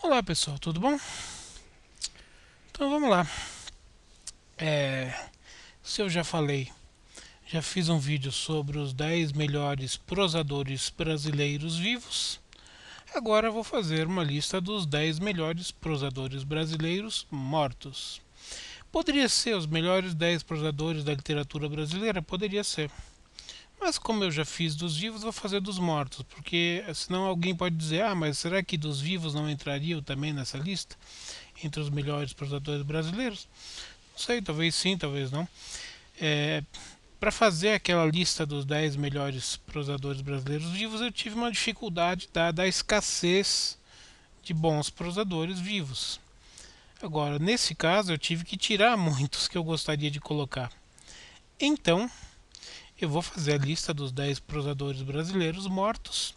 Olá pessoal, tudo bom? Então vamos lá. É, Se eu já falei, já fiz um vídeo sobre os 10 melhores prosadores brasileiros vivos. Agora eu vou fazer uma lista dos 10 melhores prosadores brasileiros mortos. Poderia ser os melhores 10 prosadores da literatura brasileira? Poderia ser. Mas como eu já fiz dos vivos, vou fazer dos mortos, porque senão alguém pode dizer: ah, mas será que dos vivos não entrariam também nessa lista? Entre os melhores prosadores brasileiros? Não sei, talvez sim, talvez não. É, para fazer aquela lista dos 10 melhores prosadores brasileiros vivos, eu tive uma dificuldade dada a escassez de bons prosadores vivos. Agora, nesse caso, eu tive que tirar muitos que eu gostaria de colocar. Então, eu vou fazer a lista dos 10 prosadores brasileiros mortos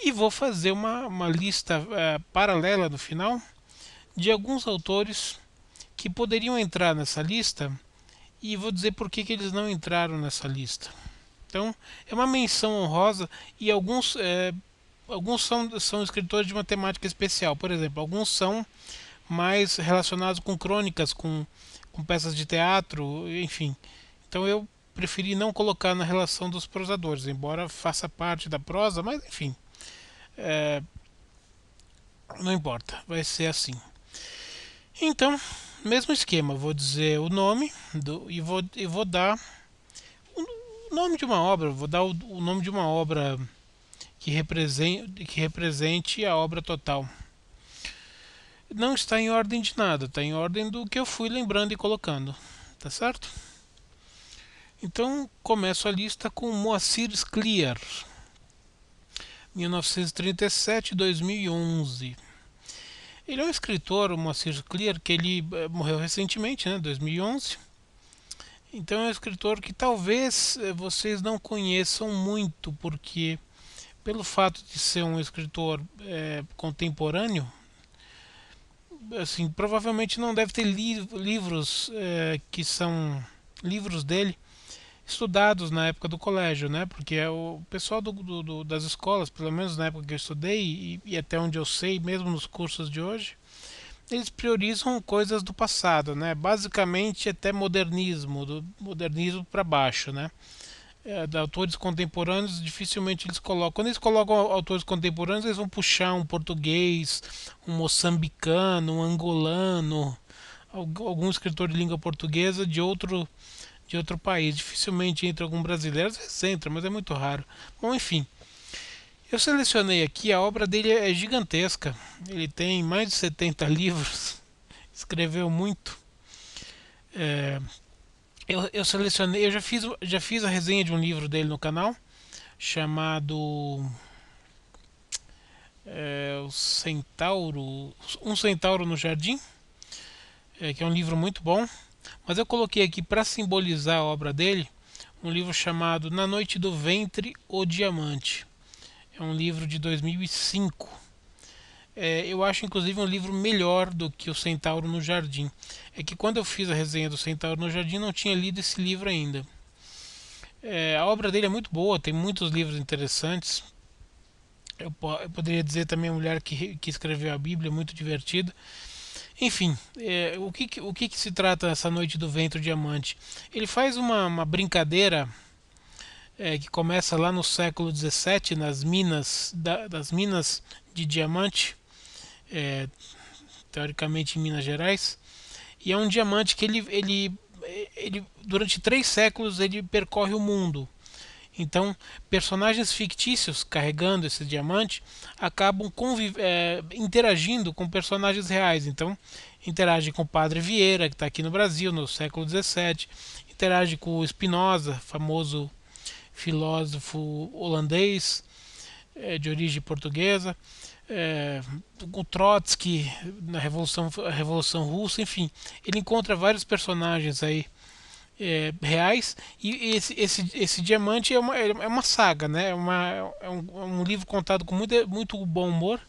e vou fazer uma lista paralela no final de alguns autores que poderiam entrar nessa lista e vou dizer por que eles não entraram nessa lista. Então, é uma menção honrosa e alguns são escritores de uma temática especial. Por exemplo, alguns são mais relacionados com crônicas, com peças de teatro, enfim. Então eu preferi não colocar na relação dos prosadores, embora faça parte da prosa, mas enfim, é, não importa, vai ser assim. Então, mesmo esquema, vou dizer o nome e vou dar o nome de uma obra, vou dar o nome de uma obra que represente a obra total. Não está em ordem de nada, está em ordem do que eu fui lembrando e colocando, tá certo? Então começo a lista com Moacir Scliar, 1937-2011. Ele é um escritor, o Moacir Scliar, que ele morreu recentemente, né, 2011. Então é um escritor que talvez vocês não conheçam muito, porque pelo fato de ser um escritor contemporâneo, assim, provavelmente não deve ter livros que são livros dele estudados na época do colégio, né? Porque o pessoal das escolas, pelo menos na época que eu estudei e até onde eu sei, mesmo nos cursos de hoje, eles priorizam coisas do passado, né? Basicamente até modernismo, do modernismo para baixo, né? De autores contemporâneos, dificilmente eles colocam. Quando eles colocam autores contemporâneos, eles vão puxar um português, um moçambicano, um angolano, algum escritor de língua portuguesa de outro país. Dificilmente entra algum brasileiro, às vezes entra, mas é muito raro. Bom, enfim, eu selecionei aqui, a obra dele é gigantesca. Ele tem mais de 70 livros, escreveu muito. É, eu selecionei, já fiz a resenha de um livro dele no canal, chamado o Centauro, Um Centauro no Jardim, que é um livro muito bom. Mas eu coloquei aqui para simbolizar a obra dele um livro chamado Na Noite do Ventre, o Diamante. É um livro de 2005. Eu acho inclusive um livro melhor do que o Centauro no Jardim. É que quando eu fiz a resenha do Centauro no Jardim não tinha lido esse livro ainda. A obra dele é muito boa, tem muitos livros interessantes. Eu poderia dizer também a mulher que escreveu a Bíblia, muito divertido. Enfim, o que se trata essa Noite do Ventre Diamante? Ele faz uma brincadeira que começa lá no século XVII, das minas de diamante, é, teoricamente em Minas Gerais, e é um diamante que ele durante 3 séculos ele percorre o mundo. Então, personagens fictícios carregando esse diamante acabam interagindo com personagens reais. Então, interage com o Padre Vieira, que está aqui no Brasil no século XVII, interage com o Spinoza, famoso filósofo holandês de origem portuguesa, o Trotsky na Revolução Russa, enfim, ele encontra vários personagens aí reais e esse diamante é uma saga, né? É um livro contado com muito bom humor,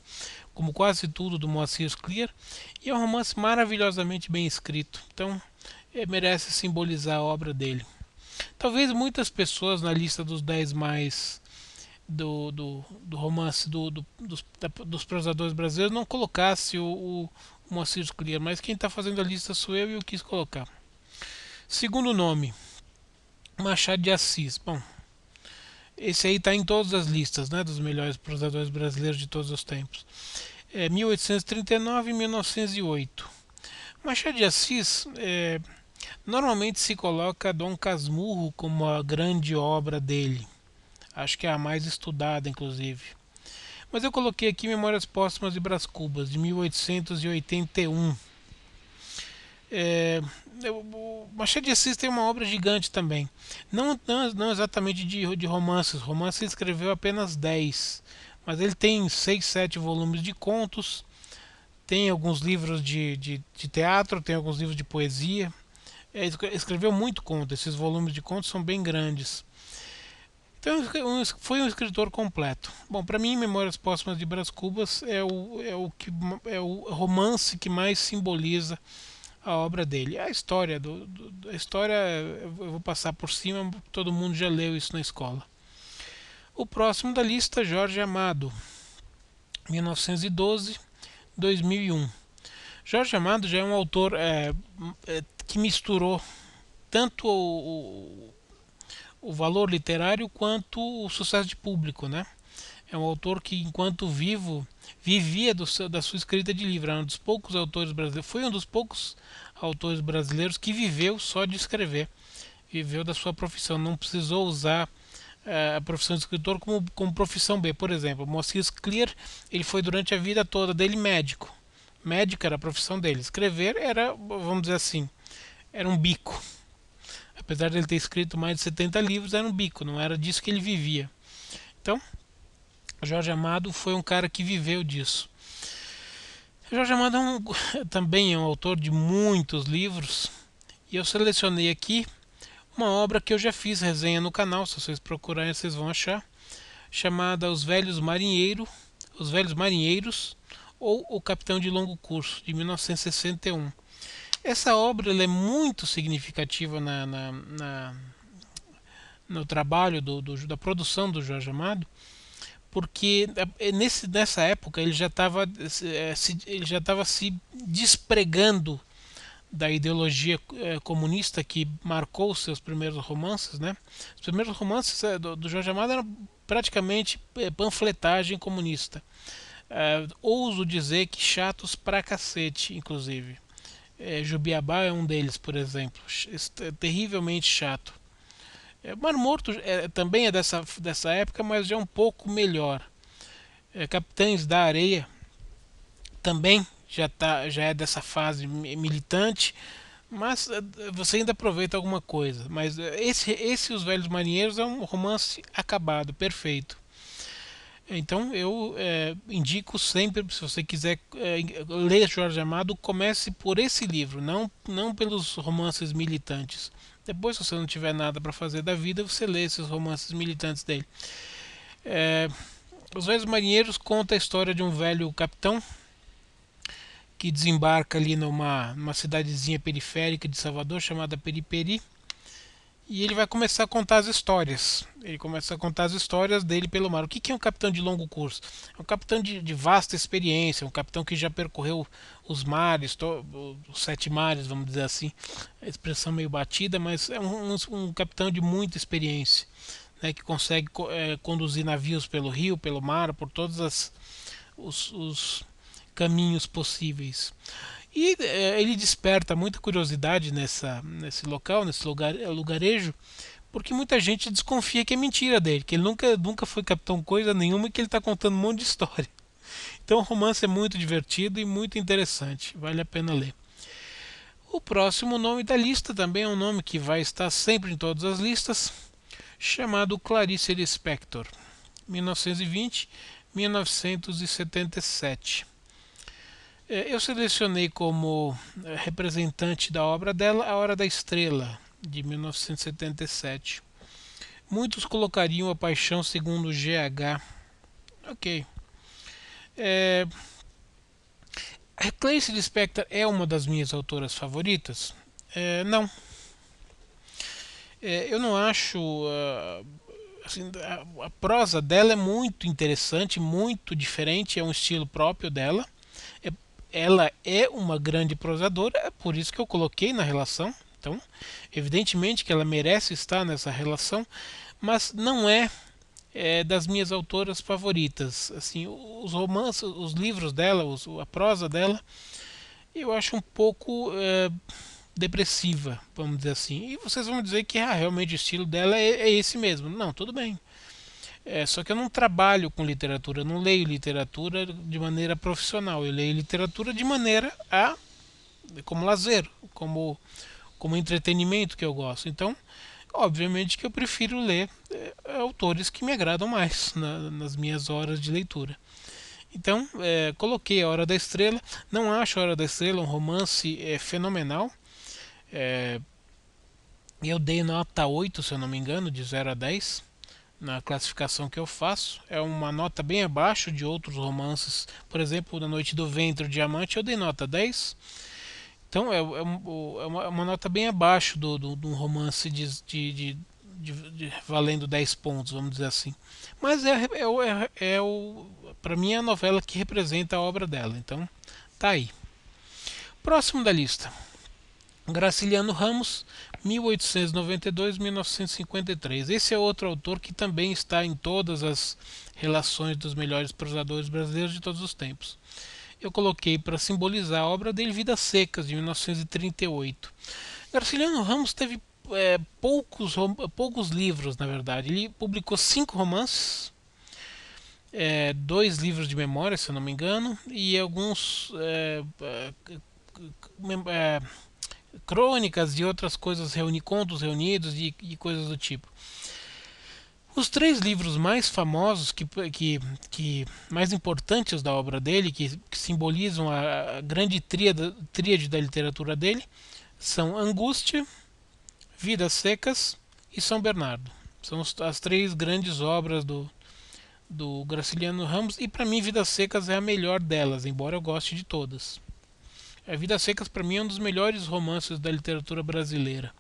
como quase tudo do Moacir Clear, e é um romance maravilhosamente bem escrito. Então merece simbolizar a obra dele. Talvez muitas pessoas na lista dos 10 mais do romance dos prosadores brasileiros não colocasse o Moacir Clear, mas quem está fazendo a lista sou eu e eu quis colocar. Segundo nome, Machado de Assis. Bom, esse aí está em todas as listas, né, dos melhores prosadores brasileiros de todos os tempos. 1839 e 1908. Machado de Assis, normalmente se coloca Dom Casmurro como a grande obra dele. Acho que é a mais estudada, inclusive. Mas eu coloquei aqui Memórias Póstumas de Brás Cubas, de 1881. O Machado de Assis tem uma obra gigante também. Não exatamente de romances. Romances ele escreveu apenas 10. Mas ele tem 6, 7 volumes de contos. Tem alguns livros de teatro, tem alguns livros de poesia. Escreveu muito conto. Esses volumes de contos são bem grandes. Então foi um escritor completo. Bom, para mim, Memórias Póstumas de Brás Cubas é o romance que mais simboliza a obra dele. A história a história eu vou passar por cima, todo mundo já leu isso na escola. O próximo da lista, Jorge Amado, 1912-2001. Jorge Amado já é um autor que misturou tanto o valor literário quanto o sucesso de público, né? É um autor que, enquanto vivo, vivia da sua escrita de livro. Era um dos poucos autores brasileiros. Foi um dos poucos autores brasileiros que viveu só de escrever. Viveu da sua profissão. Não precisou usar a profissão de escritor como profissão B. Por exemplo, Moacir Clear, ele foi durante a vida toda dele médico. Médico era a profissão dele. Escrever era, vamos dizer assim, era um bico. Apesar de ele ter escrito mais de 70 livros, era um bico. Não era disso que ele vivia. Então, Jorge Amado foi um cara que viveu disso. Jorge Amado também é um autor de muitos livros. E eu selecionei aqui uma obra que eu já fiz resenha no canal. Se vocês procurarem, vocês vão achar. Chamada Os Velhos Marinheiros ou O Capitão de Longo Curso, de 1961. Essa obra ela é muito significativa no trabalho da produção do Jorge Amado, porque nessa época ele já estava se despregando da ideologia comunista que marcou os seus primeiros romances, né? Os primeiros romances do Jorge Amado eram praticamente panfletagem comunista. Ouso dizer que chatos pra cacete, inclusive. Jubiabá é um deles, por exemplo. Terrivelmente chato. Mar Morto também é dessa época, mas já é um pouco melhor. Capitães da Areia também já é dessa fase militante, mas você ainda aproveita alguma coisa. Mas esse Os Velhos Marinheiros é um romance acabado, perfeito. Então eu indico sempre, se você quiser ler Jorge Amado, comece por esse livro, não pelos romances militantes. Depois, se você não tiver nada para fazer da vida, você lê esses romances militantes dele. Os Velhos Marinheiros conta a história de um velho capitão que desembarca ali numa cidadezinha periférica de Salvador chamada Periperi. E ele vai começar a contar as histórias. Ele começa a contar as histórias dele pelo mar. O que é um capitão de longo curso? É um capitão de vasta experiência, um capitão que já percorreu os mares, os 7 mares, vamos dizer assim. A expressão meio batida, mas é um capitão de muita experiência, né, que consegue conduzir navios pelo rio, pelo mar, por todos os caminhos possíveis. E ele desperta muita curiosidade nesse local, nesse lugarejo, porque muita gente desconfia que é mentira dele, que ele nunca foi capitão coisa nenhuma e que ele está contando um monte de história. Então o romance é muito divertido e muito interessante, vale a pena ler. O próximo nome da lista também é um nome que vai estar sempre em todas as listas, chamado Clarice Lispector, 1920-1977. Eu selecionei como representante da obra dela A Hora da Estrela, de 1977. Muitos colocariam A Paixão Segundo GH. Ok. Clarice Lispector é uma das minhas autoras favoritas? Não. Eu não acho assim, a prosa dela é muito interessante, muito diferente, é um estilo próprio dela. É- Ela é uma grande prosadora, é por isso que eu coloquei na relação. Então, evidentemente que ela merece estar nessa relação, mas não é das minhas autoras favoritas. Assim, os romances, os livros dela, a prosa dela, eu acho um pouco depressiva, vamos dizer assim. E vocês vão dizer que realmente o estilo dela é esse mesmo. Não, tudo bem. Só que eu não trabalho com literatura, eu não leio literatura de maneira profissional. Eu leio literatura de maneira como lazer, como entretenimento que eu gosto. Então, obviamente que eu prefiro ler autores que me agradam mais nas minhas horas de leitura. Então, coloquei A Hora da Estrela. Não acho A Hora da Estrela um romance fenomenal. É, eu dei nota 8, se eu não me engano, de 0 a 10 na classificação que eu faço. É uma nota bem abaixo de outros romances. Por exemplo, Na Noite do Ventre, o Diamante, eu dei nota 10. Então é uma nota bem abaixo de um romance valendo 10 pontos, vamos dizer assim. Mas para mim é a novela que representa a obra dela. Então tá aí. Próximo da lista. Graciliano Ramos, 1892-1953. Esse é outro autor que também está em todas as relações dos melhores prosadores brasileiros de todos os tempos. Eu coloquei para simbolizar a obra dele Vidas Secas, de 1938. Graciliano Ramos teve poucos livros, na verdade. Ele publicou 5 romances, 2 livros de memória, se eu não me engano, e alguns crônicas e outras coisas, contos reunidos e coisas do tipo. Os 3 livros mais famosos, que mais importantes da obra dele, que simbolizam a grande tríade da literatura dele, são Angústia, Vidas Secas e São Bernardo. São as 3 grandes obras do Graciliano Ramos, e para mim Vidas Secas é a melhor delas, embora eu goste de todas. Vidas Secas para mim é um dos melhores romances da literatura brasileira.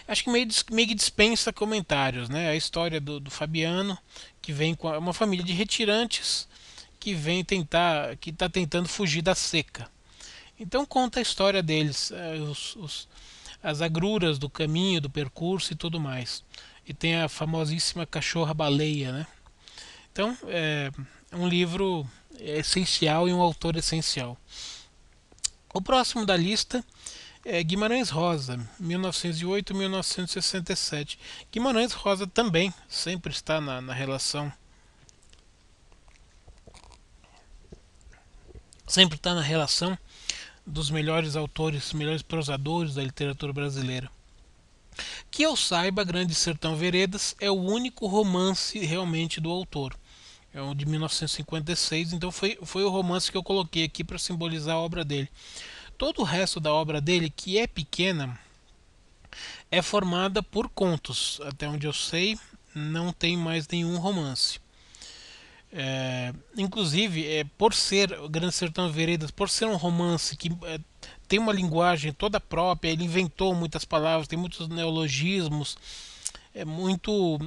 Acho que meio que dispensa comentários, né? A história do Fabiano, que vem com uma família de retirantes que está tentando fugir da seca. Então conta a história deles, as agruras do caminho, do percurso e tudo mais. E tem a famosíssima cachorra baleia, né? Então é um livro essencial e um autor essencial. O próximo da lista Guimarães Rosa, 1908-1967. Guimarães Rosa também sempre está na relação. Sempre está na relação dos melhores autores, melhores prosadores da literatura brasileira. Que eu saiba, Grande Sertão Veredas é o único romance realmente do autor. É o de 1956, então foi o romance que eu coloquei aqui para simbolizar a obra dele. Todo o resto da obra dele, que é pequena, é formada por contos. Até onde eu sei, não tem mais nenhum romance. Inclusive, por ser o Grande Sertão Veredas, por ser um romance que tem uma linguagem toda própria, ele inventou muitas palavras, tem muitos neologismos, é muito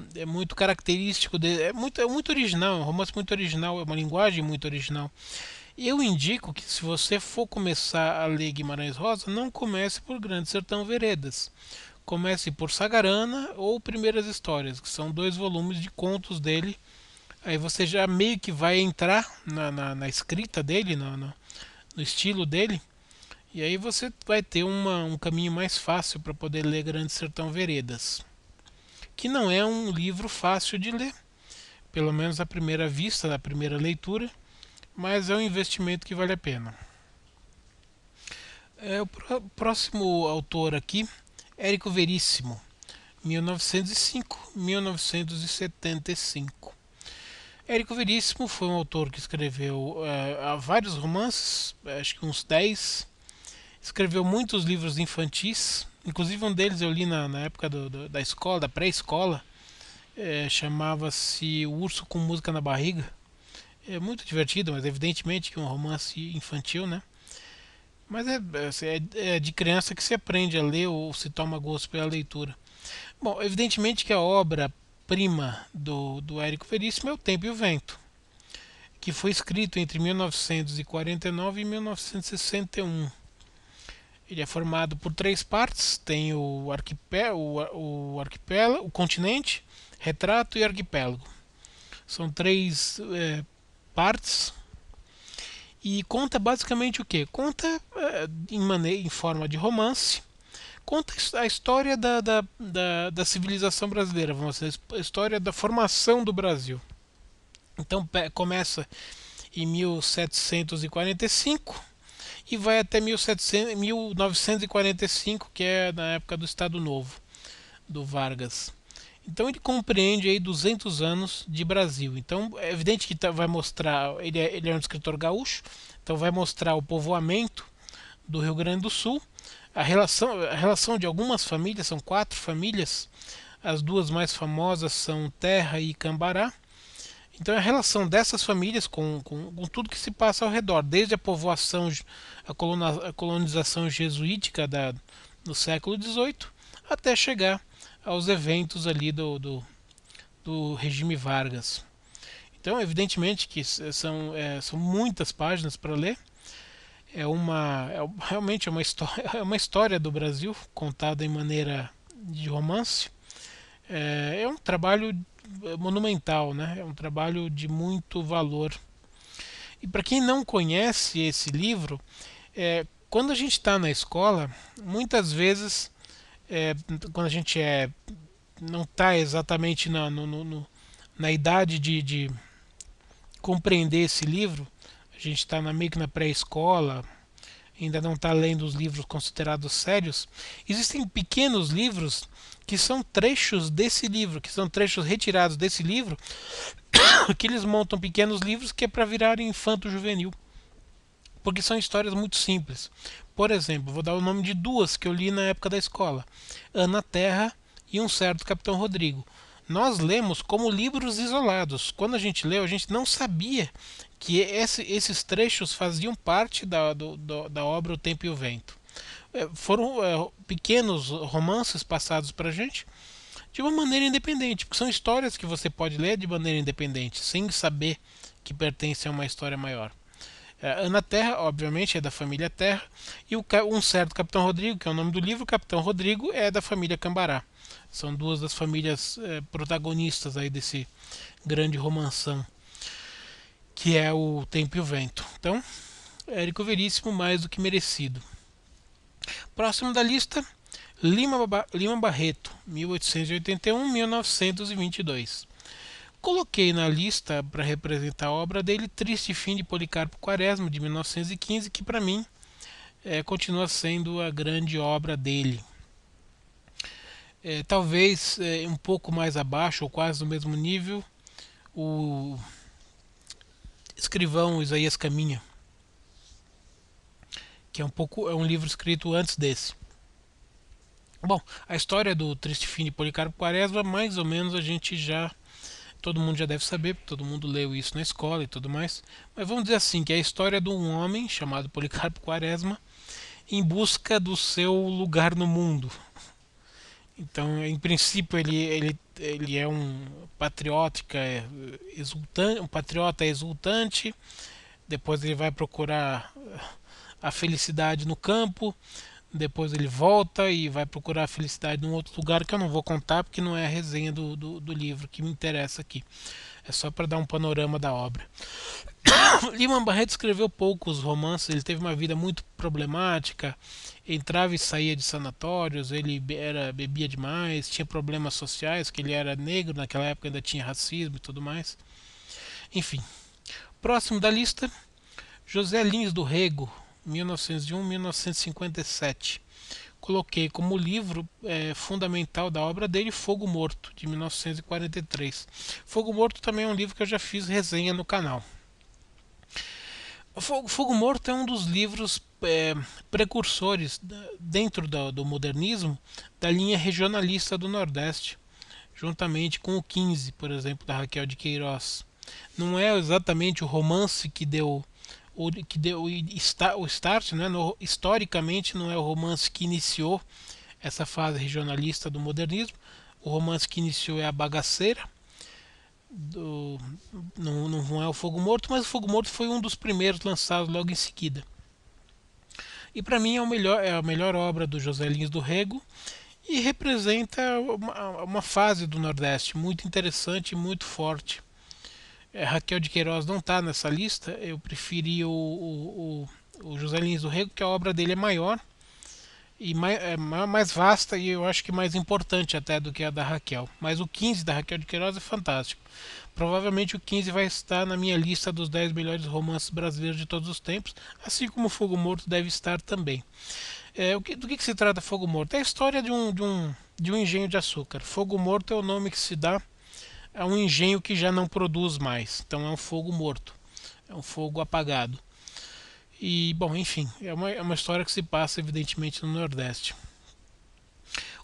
característico dele, é muito original, é um romance muito original, é uma linguagem muito original. Eu indico que, se você for começar a ler Guimarães Rosa, não comece por Grande Sertão Veredas. Comece por Sagarana ou Primeiras Histórias, que são 2 volumes de contos dele. Aí você já meio que vai entrar na escrita dele, no estilo dele. E aí você vai ter um caminho mais fácil para poder ler Grande Sertão Veredas. Que não é um livro fácil de ler, pelo menos à primeira vista, na primeira leitura, mas é um investimento que vale a pena. O próximo autor aqui, Érico Veríssimo, 1905-1975. Érico Veríssimo foi um autor que escreveu vários romances, acho que uns 10. Escreveu muitos livros infantis, inclusive um deles eu li na época da escola, da pré-escola. Chamava-se O Urso com Música na Barriga. É muito divertido, mas evidentemente que é um romance infantil, né? Mas é de criança que se aprende a ler ou se toma gosto pela leitura. Bom, evidentemente que a obra prima do Érico Veríssimo é O Tempo e o Vento, que foi escrito entre 1949 e 1961. Ele é formado por três partes: tem o arquipélago, o continente, retrato e arquipélago. São três partes. E conta basicamente o que? Conta em forma de romance, conta a história da civilização brasileira, vamos dizer, a história da formação do Brasil. Então começa em 1745 e vai até 1945, que é na época do Estado Novo, do Vargas. Então ele compreende aí 200 anos de Brasil. Então é evidente que vai mostrar, ele é um escritor gaúcho, então vai mostrar o povoamento do Rio Grande do Sul, a relação de algumas famílias, são 4 famílias, as duas mais famosas são Terra e Cambará. Então a relação dessas famílias com tudo que se passa ao redor, desde a povoação, a colonização jesuítica do século XVIII, até chegar aos eventos ali do regime Vargas. Então, evidentemente que são muitas páginas para ler. Realmente é uma história do Brasil contada em maneira de romance. É um trabalho monumental, né? É um trabalho de muito valor. E para quem não conhece esse livro, quando a gente está na escola, muitas vezes, quando a gente não está exatamente na idade de compreender esse livro, a gente está meio que na pré-escola, ainda não está lendo os livros considerados sérios. Existem pequenos livros que são trechos desse livro, que são trechos retirados desse livro, que eles montam pequenos livros que é para virar infanto-juvenil, porque são histórias muito simples. Por exemplo, vou dar o nome de duas que eu li na época da escola: Ana Terra e Um Certo Capitão Rodrigo. Nós lemos como livros isolados. Quando a gente leu, a gente não sabia que esses trechos faziam parte da obra O Tempo e o Vento. Foram pequenos romances passados para a gente de uma maneira independente, porque são histórias que você pode ler de maneira independente, sem saber que pertence a uma história maior. Ana Terra, obviamente, é da família Terra, e Um Certo Capitão Rodrigo, que é o nome do livro, o Capitão Rodrigo é da família Cambará. São duas das famílias protagonistas aí desse grande romanção, que é O Tempo e o Vento. Então, Érico Veríssimo, mais do que merecido. Próximo da lista, Lima Barreto, 1881-1922. Coloquei na lista para representar a obra dele Triste Fim de Policarpo Quaresma, de 1915, que para mim continua sendo a grande obra dele. Talvez um pouco mais abaixo, ou quase no mesmo nível, o Escrivão Isaías Caminha, que é um livro escrito antes desse. Bom, a história do Triste Fim de Policarpo Quaresma, mais ou menos todo mundo já deve saber, porque todo mundo leu isso na escola e tudo mais. Mas vamos dizer assim, que é a história de um homem chamado Policarpo Quaresma em busca do seu lugar no mundo. Então, em princípio, ele é um patriota exultante. Depois ele vai procurar a felicidade no campo. Depois ele volta e vai procurar a felicidade num outro lugar que eu não vou contar, porque não é a resenha do livro que me interessa aqui. É só para dar um panorama da obra. Lima Barreto escreveu poucos romances, ele teve uma vida muito problemática, entrava e saía de sanatórios, ele bebia demais, tinha problemas sociais, que ele era negro, naquela época ainda tinha racismo e tudo mais. Enfim, próximo da lista, José Lins do Rego, 1901-1957. Coloquei como livro fundamental da obra dele Fogo Morto, de 1943. Fogo Morto também é um livro que eu já fiz resenha no canal. Fogo Morto é um dos livros precursores dentro do modernismo da linha regionalista do Nordeste, juntamente com o 15, por exemplo, da Raquel de Queiroz. Não é exatamente o romance que deu o start, né? Historicamente não é o romance que iniciou essa fase regionalista do modernismo. O romance que iniciou é A Bagaceira, não é o Fogo Morto, mas o Fogo Morto foi um dos primeiros lançados logo em seguida. E para mim é a melhor obra do José Lins do Rego e representa uma fase do Nordeste muito interessante e muito forte. Raquel de Queiroz não está nessa lista, eu preferi o José Lins do Rego, que a obra dele é maior e mais vasta e eu acho que mais importante até do que a da Raquel. Mas o 15 da Raquel de Queiroz é fantástico. Provavelmente o 15 vai estar na minha lista dos 10 melhores romances brasileiros de todos os tempos, assim como o Fogo Morto deve estar também. Do que se trata Fogo Morto? É a história de um engenho de açúcar. Fogo Morto é o nome que se dá a um engenho que já não produz mais. Então é um fogo morto, é um fogo apagado. E, bom, enfim, é uma história que se passa evidentemente no Nordeste.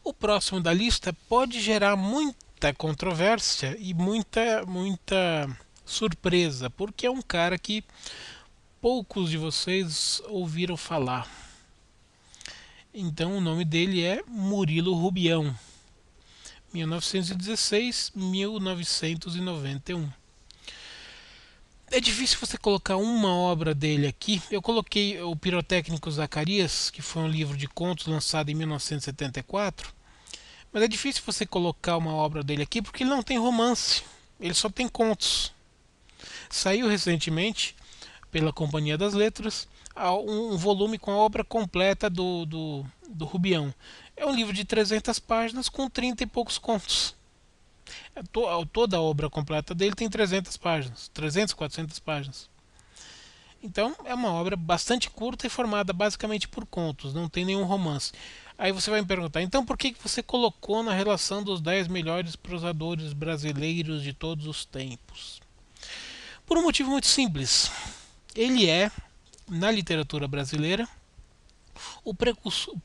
O próximo da lista pode gerar muita controvérsia e muita surpresa, porque é um cara que poucos de vocês ouviram falar. Então o nome dele é Murilo Rubião, 1916-1991. É difícil você colocar uma obra dele aqui. Eu coloquei o Pirotécnico Zacarias, que foi um livro de contos lançado em 1974. Mas é difícil você colocar uma obra dele aqui porque ele não tem romance. Ele só tem contos. Saiu recentemente, pela Companhia das Letras, um volume com a obra completa do Rubião. É um livro de 300 páginas com 30 e poucos contos. Toda a obra completa dele tem 300 páginas, 300, 400 páginas. Então é uma obra bastante curta e formada basicamente por contos, não tem nenhum romance. Aí você vai me perguntar, então por que você colocou na relação dos 10 melhores prosadores brasileiros de todos os tempos? Por um motivo muito simples. Ele é, na literatura brasileira, o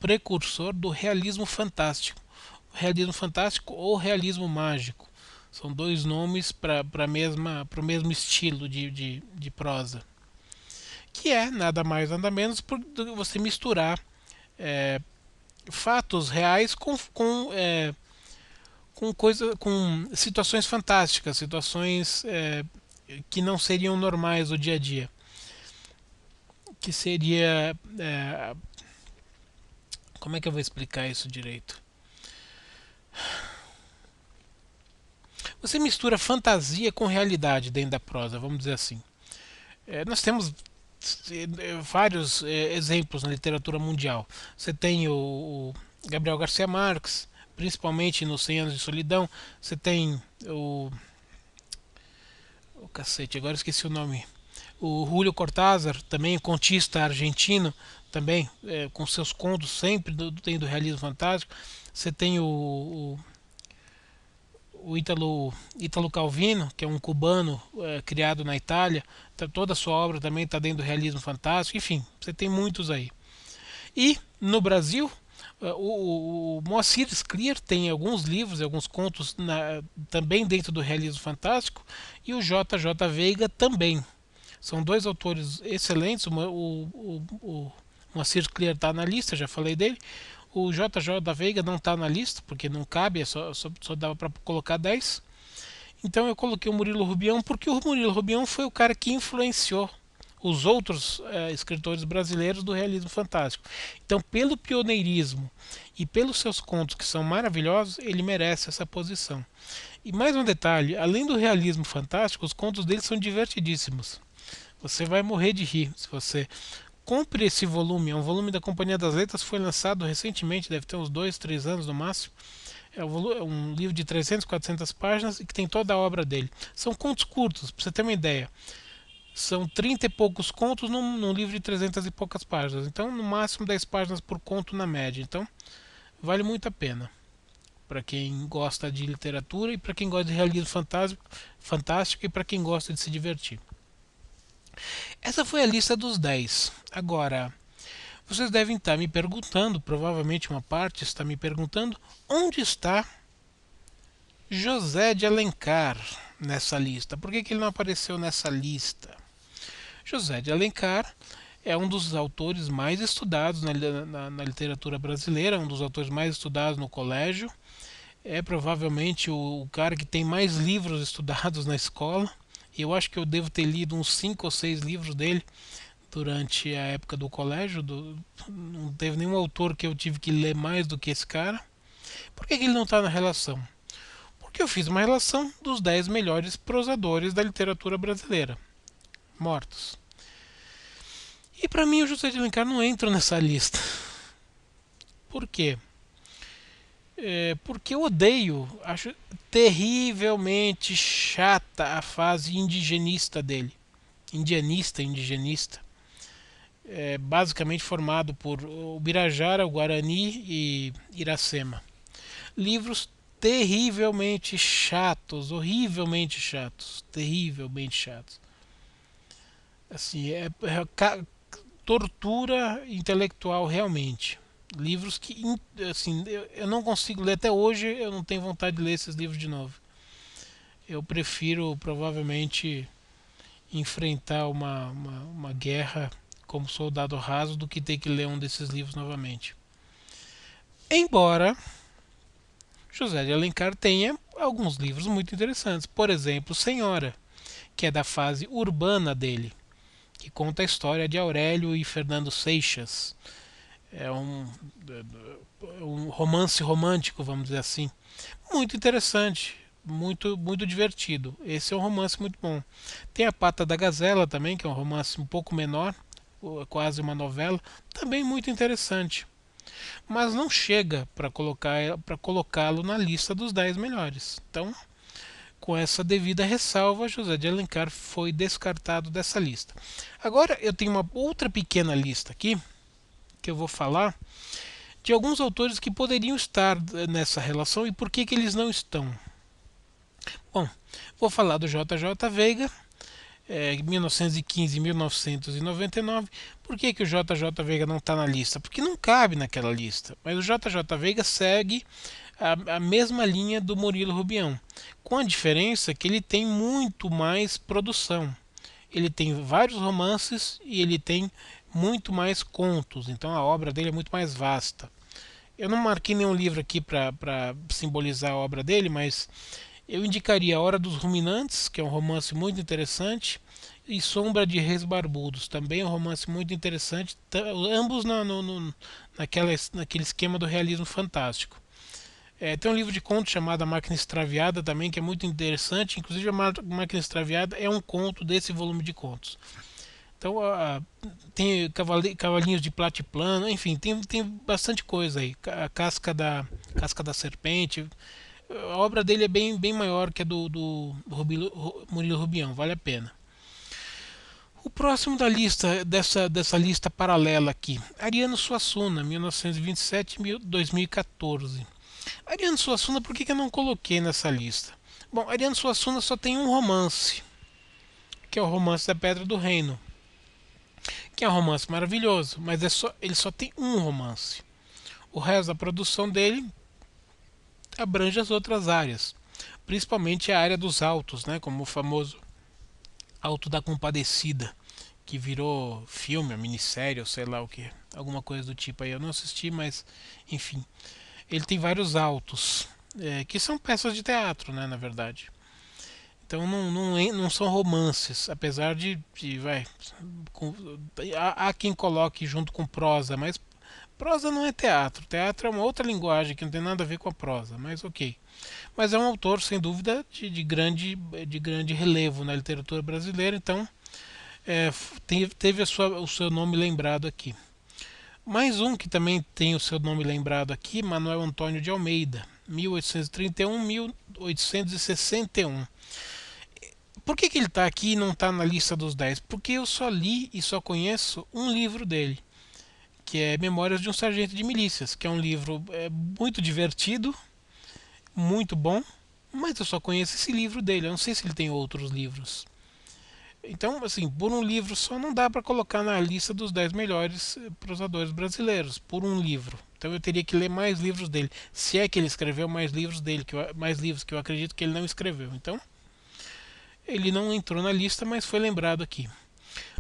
precursor do realismo fantástico. Realismo fantástico ou realismo mágico. São dois nomes para o mesmo estilo de prosa. Que é nada mais nada menos por você misturar fatos reais com situações fantásticas, situações que não seriam normais do dia a dia. Que seria. Como é que eu vou explicar isso direito? Você mistura fantasia com realidade dentro da prosa, vamos dizer assim. Nós temos vários exemplos na literatura mundial. Você tem o Gabriel Garcia Marques, principalmente nos 100 Anos de Solidão. Você tem o cacete, agora esqueci o nome. O Julio Cortázar, também contista argentino, também com seus contos sempre tem do realismo fantástico. Você tem o Ítalo Calvino, que é um cubano criado na Itália. Toda a sua obra também está dentro do realismo fantástico. Enfim, você tem muitos aí. E no Brasil, o Moacir Scliar tem alguns livros, alguns contos também dentro do realismo fantástico. E o J. J. Veiga também. São dois autores excelentes. O Moacir Scliar está na lista, já falei dele. O J. J. Veiga não está na lista, porque não cabe, só dava para colocar 10. Então eu coloquei o Murilo Rubião, porque o Murilo Rubião foi o cara que influenciou os outros escritores brasileiros do realismo fantástico. Então, pelo pioneirismo e pelos seus contos, que são maravilhosos, ele merece essa posição. E mais um detalhe, além do realismo fantástico, os contos dele são divertidíssimos. Você vai morrer de rir se você compre esse volume. É um volume da Companhia das Letras, foi lançado recentemente, deve ter uns 2, 3 anos no máximo. É um livro de 300, 400 páginas e que tem toda a obra dele. São contos curtos, para você ter uma ideia. São 30 e poucos contos num livro de 300 e poucas páginas. Então, no máximo 10 páginas por conto na média. Então, vale muito a pena. Para quem gosta de literatura e para quem gosta de realismo fantástico e para quem gosta de se divertir. Essa foi a lista dos 10. Agora, vocês devem estar me perguntando, provavelmente uma parte está me perguntando, onde está José de Alencar nessa lista? Por que ele não apareceu nessa lista? José de Alencar é um dos autores mais estudados na literatura brasileira, um dos autores mais estudados no colégio. É provavelmente o cara que tem mais livros estudados na escola. Eu acho que eu devo ter lido uns 5 ou 6 livros dele durante a época do colégio. Não teve nenhum autor que eu tive que ler mais do que esse cara. Por que ele não está na relação? Porque eu fiz uma relação dos 10 melhores prosadores da literatura brasileira, mortos. E para mim o José de Alencar não entra nessa lista. Por quê? Porque eu odeio, acho terrivelmente chata a fase indigenista dele. Indigenista. Basicamente formado por Ubirajara, o Guarani e Iracema. Livros terrivelmente chatos, horrivelmente chatos, terrivelmente chatos. Assim, tortura intelectual realmente. Livros que, assim, eu não consigo ler até hoje, eu não tenho vontade de ler esses livros de novo. Eu prefiro provavelmente enfrentar uma guerra como soldado raso do que ter que ler um desses livros novamente. Embora José de Alencar tenha alguns livros muito interessantes. Por exemplo, Senhora, que é da fase urbana dele, que conta a história de Aurélio e Fernando Seixas. É um romance romântico, vamos dizer assim. Muito interessante, muito divertido. Esse é um romance muito bom. Tem A Pata da Gazela também, que é um romance um pouco menor, quase uma novela, também muito interessante. Mas não chega para colocá-lo na lista dos 10 melhores. Então, com essa devida ressalva, José de Alencar foi descartado dessa lista. Agora eu tenho uma outra pequena lista aqui que eu vou falar de alguns autores que poderiam estar nessa relação e por que eles não estão. Bom, vou falar do J. J. Veiga, 1915 e 1999. Por que o J. J. Veiga não está na lista? Porque não cabe naquela lista. Mas o J. J. Veiga segue a mesma linha do Murilo Rubião, com a diferença que ele tem muito mais produção. Ele tem vários romances e ele tem muito mais contos, então a obra dele é muito mais vasta. Eu não marquei nenhum livro aqui para simbolizar a obra dele, mas eu indicaria A Hora dos Ruminantes, que é um romance muito interessante, e Sombra de Reis Barbudos, também é um romance muito interessante, ambos naquele esquema do realismo fantástico. Tem um livro de contos chamado A Máquina Extraviada também, que é muito interessante. Inclusive, A Máquina Extraviada é um conto desse volume de contos. Então, tem Cavalinhos de Platiplano, enfim, tem bastante coisa aí. A Casca da Serpente. A obra dele é bem maior que a do Murilo Rubião, vale a pena. O próximo da lista, dessa lista paralela aqui, Ariano Suassuna, 1927-2014. Ariano Suassuna, por que eu não coloquei nessa lista? Bom, Ariano Suassuna só tem um romance, que é o Romance da Pedra do Reino, que é um romance maravilhoso, mas ele só tem um romance. O resto da produção dele abrange as outras áreas, principalmente a área dos autos, né, como o famoso Auto da Compadecida, que virou filme, minissérie, ou sei lá o que, alguma coisa do tipo aí. Eu não assisti, mas enfim, ele tem vários autos, que são peças de teatro, né, na verdade. Então não são romances, apesar há quem coloque junto com prosa, mas prosa não é teatro. Teatro é uma outra linguagem que não tem nada a ver com a prosa, mas ok. Mas é um autor, sem dúvida, de grande relevo na literatura brasileira, então teve o seu nome lembrado aqui. Mais um que também tem o seu nome lembrado aqui, Manuel Antônio de Almeida, 1831-1861. Por que ele está aqui e não está na lista dos 10? Porque eu só li e só conheço um livro dele, que é Memórias de um Sargento de Milícias, que é um livro muito divertido, muito bom, mas eu só conheço esse livro dele. Eu não sei se ele tem outros livros. Então, assim, por um livro só não dá para colocar na lista dos 10 melhores prosadores brasileiros, por um livro. Então eu teria que ler mais livros dele, se é que ele escreveu mais livros dele, mais livros que eu acredito que ele não escreveu. Então, ele não entrou na lista, mas foi lembrado aqui.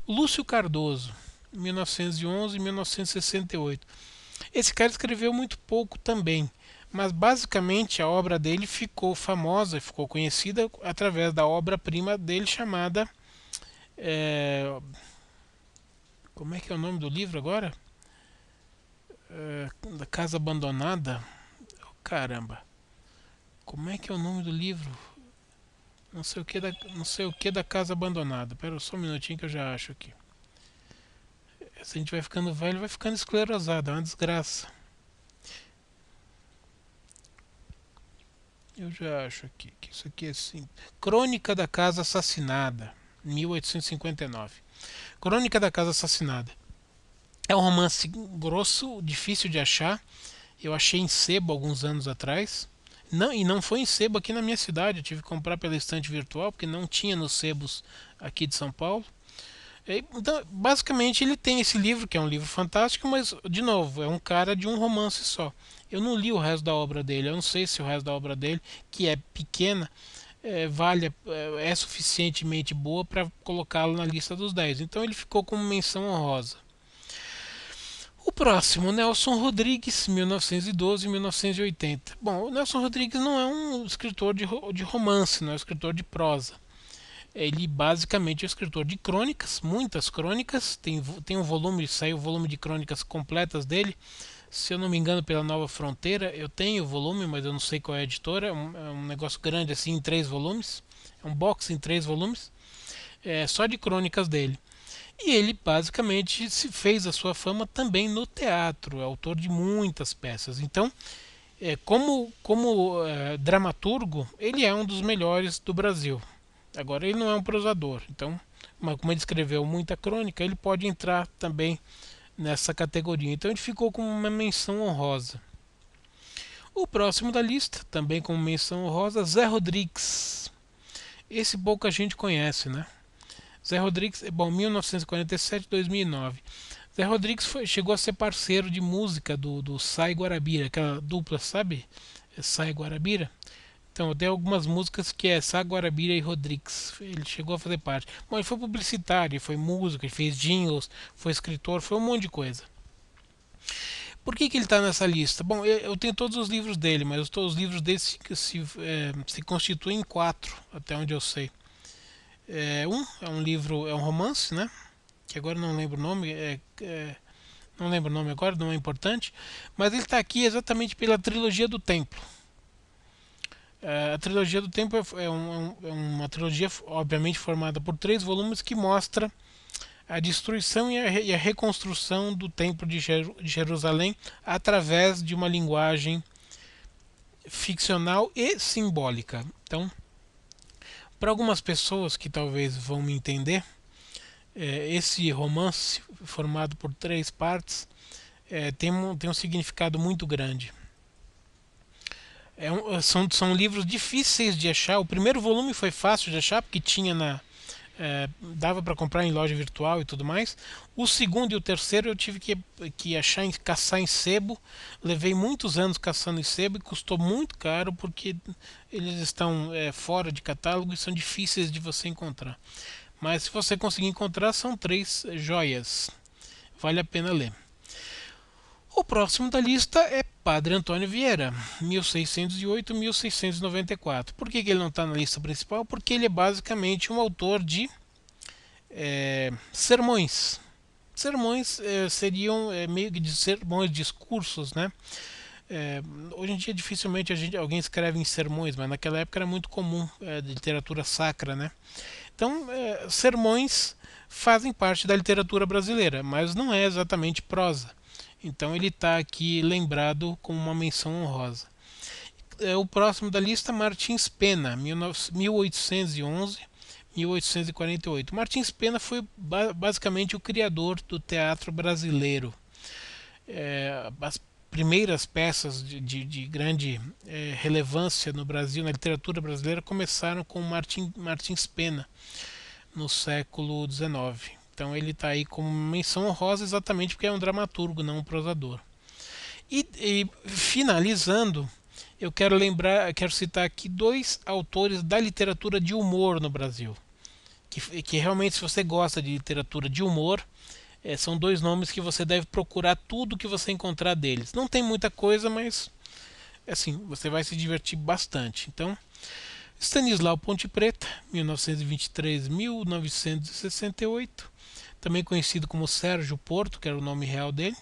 Lúcio Cardoso, 1911 e 1968. Esse cara escreveu muito pouco também, mas basicamente a obra dele ficou famosa, ficou conhecida através da obra-prima dele chamada é, como é que é o nome do livro agora? Da Casa Abandonada. Caramba, como é que é o nome do livro? Não sei o que da Casa Abandonada. Pera só um minutinho que eu já acho aqui. Se a gente vai ficando velho, vai ficando esclerosado, é uma desgraça. Eu já acho aqui que isso aqui é assim. Crônica da Casa Assassinada, 1859. Crônica da Casa Assassinada. É um romance grosso, difícil de achar. Eu achei em sebo alguns anos atrás. Não, e não foi em sebo aqui na minha cidade. Eu tive que comprar pela estante virtual, porque não tinha nos sebos aqui de São Paulo. Então, basicamente, ele tem esse livro, que é um livro fantástico, mas, de novo, é um cara de um romance só. Eu não li o resto da obra dele. Eu não sei se o resto da obra dele, que é pequena, é suficientemente boa para colocá-lo na lista dos 10. Então, ele ficou como menção honrosa. O próximo, Nelson Rodrigues, 1912-1980. Bom, o Nelson Rodrigues não é um escritor de romance, não é um escritor de prosa. Ele basicamente é um escritor de crônicas, muitas crônicas. Tem um volume, saiu o volume de crônicas completas dele. Se eu não me engano, pela Nova Fronteira. Eu tenho o volume, mas eu não sei qual é a editora. É um negócio grande assim, em 3 volumes. É um box em 3 volumes. Só de crônicas dele. E ele basicamente se fez a sua fama também no teatro, é autor de muitas peças. Então, como dramaturgo, ele é um dos melhores do Brasil. Agora, ele não é um prosador, então, mas como ele escreveu muita crônica, ele pode entrar também nessa categoria. Então, ele ficou com uma menção honrosa. O próximo da lista, também com menção honrosa, Zé Rodrigues. Esse pouca gente conhece, né? Zé Rodrigues, bom, 1947-2009. Zé Rodrigues chegou a ser parceiro de música do Sai Guarabira, aquela dupla, sabe? Sai Guarabira. Então, tem algumas músicas que é Sai Guarabira e Rodrigues. Ele chegou a fazer parte. Bom, ele foi publicitário, ele foi músico, ele fez jingles, foi escritor, foi um monte de coisa. Por que ele está nessa lista? Bom, eu tenho todos os livros dele, mas os livros dele se constituem em 4, até onde eu sei. É um livro, é um romance, né? Que agora não lembro o nome, não lembro o nome agora, não é importante, mas ele está aqui exatamente pela trilogia do Templo. A trilogia do Templo é uma trilogia, obviamente, formada por 3 volumes que mostra a destruição e a reconstrução do Templo de Jerusalém através de uma linguagem ficcional e simbólica. Então, para algumas pessoas que talvez vão me entender, esse romance, formado por 3 partes, tem um significado muito grande. São livros difíceis de achar. O primeiro volume foi fácil de achar, porque tinha dava para comprar em loja virtual e tudo mais. O segundo e o terceiro eu tive que caçar em sebo. Levei muitos anos caçando em sebo e custou muito caro, porque eles estão fora de catálogo e são difíceis de você encontrar. Mas se você conseguir encontrar, são 3 joias. Vale a pena ler. O próximo da lista é Padre Antônio Vieira, 1608-1694. Por que ele não está na lista principal? Porque ele é basicamente um autor de sermões. Sermões seriam meio que de sermões, discursos, né? Hoje em dia dificilmente alguém escreve em sermões, mas naquela época era muito comum, de literatura sacra, né? Então, sermões fazem parte da literatura brasileira, mas não é exatamente prosa. Então ele está aqui lembrado com uma menção honrosa. O próximo da lista, Martins Pena, 1811-1848. Martins Pena foi basicamente o criador do teatro brasileiro. As primeiras peças de grande relevância no Brasil, na literatura brasileira, começaram com Martins Pena, no século XIX. Então ele está aí como menção honrosa exatamente porque é um dramaturgo, não um prosador. E finalizando, eu quero citar aqui 2 autores da literatura de humor no Brasil. Que realmente, se você gosta de literatura de humor, são 2 nomes que você deve procurar tudo que você encontrar deles. Não tem muita coisa, mas assim, você vai se divertir bastante. Então, Stanislau Ponte Preta, 1923-1968, também conhecido como Sérgio Porto, que era o nome real dele,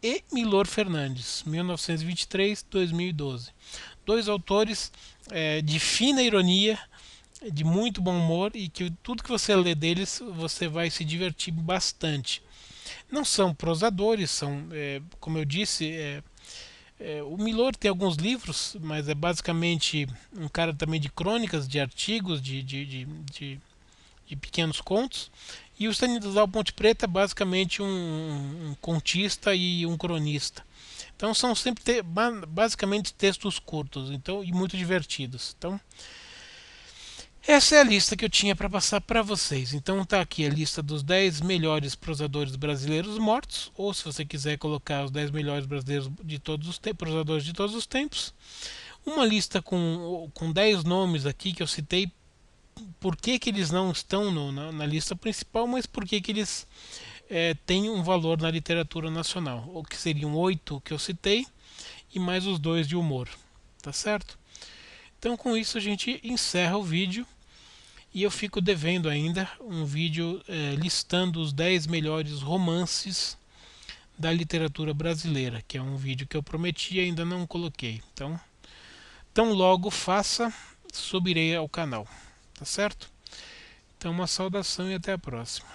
e Milor Fernandes, 1923-2012. Dois autores de fina ironia, de muito bom humor, e que tudo que você lê deles você vai se divertir bastante. Não são prosadores, são, como eu disse, o Milor tem alguns livros, mas é basicamente um cara também de crônicas, de artigos, de pequenos contos. E o Stanislau Ponte Preta é basicamente um contista e um cronista. Então são sempre basicamente textos curtos, então, e muito divertidos. Então essa é a lista que eu tinha para passar para vocês. Então tá aqui a lista dos 10 melhores prosadores brasileiros mortos, ou se você quiser colocar os 10 melhores brasileiros de todos os prosadores de todos os tempos. Uma lista com 10 nomes aqui que eu citei, por que eles não estão na lista principal, mas por que eles têm um valor na literatura nacional. Ou que seriam 8 que eu citei, e mais os 2 de humor. Tá certo? Então com isso a gente encerra o vídeo. E eu fico devendo ainda um vídeo listando os 10 melhores romances da literatura brasileira, que é um vídeo que eu prometi e ainda não coloquei. Então, tão logo faça, subirei ao canal. Tá certo? Então uma saudação e até a próxima.